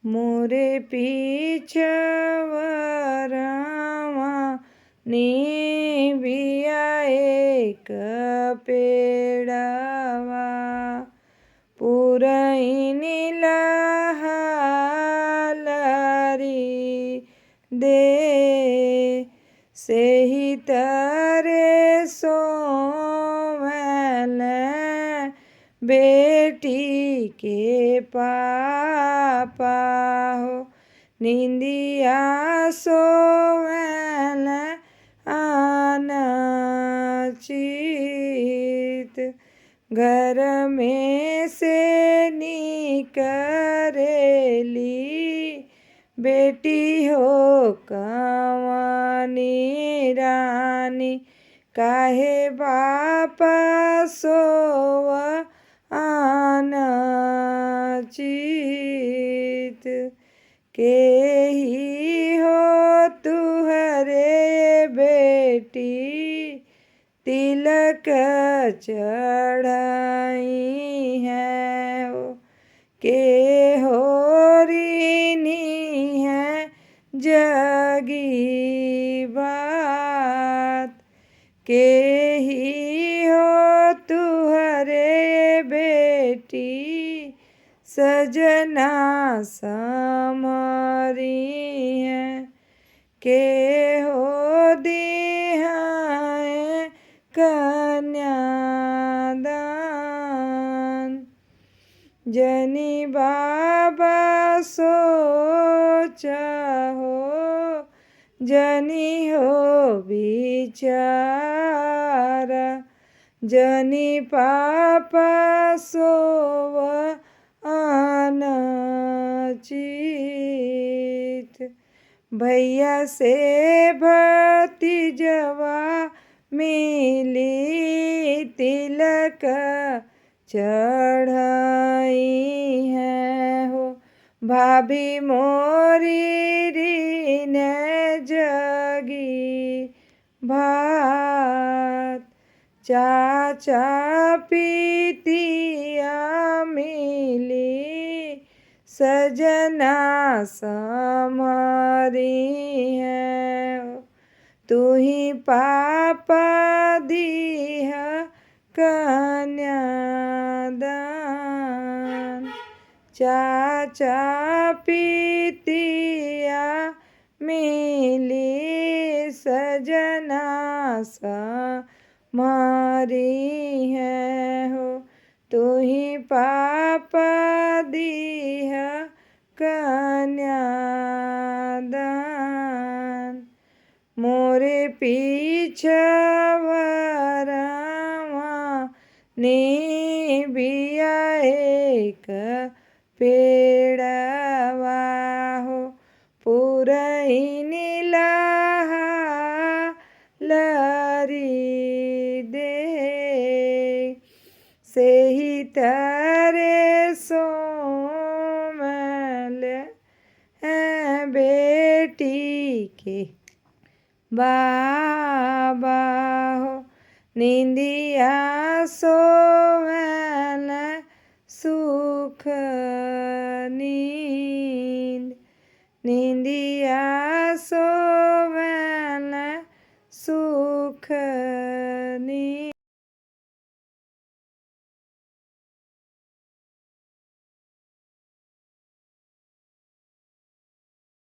मोरे पीछवरावा निबिया एक पेड़ावा पुरैनी लहालरी दे सेहि तरे सोवल बेटी के पापा हो निंदिया सोवल अनचित घर में से निकरेली बेटी हो कवनी रानी काहे बापा सोव अनचित केही हो तुहरे बेटी तिलक चढ़ाई है हो के होरिनी है जगी बात के ही हो तुहरे बेटी सजना समरी है के हो दिहाए कन्यादान जनी बाबा सोचा हो जनी हो बिचारा जनी पापा सोव अनचित भैया से भतीजवा मिली तिलक चढ़ाई है हो भाभी मोरी रीन जगी भात चाचा पीतिया मिली सजना समरी है तू ही पापा दीह कन्यादान चाचा पीतिया मिली सजना समरी है हो तू ही पापा दीह कन्यादान मोरे पीछवरावा निबिया एक पेड़ावा हो पुरैनी लहालरी दे सेहि तरे सोमल बेटी के बाबा हो निंदिया सोवल सुख नींद निंदिया सो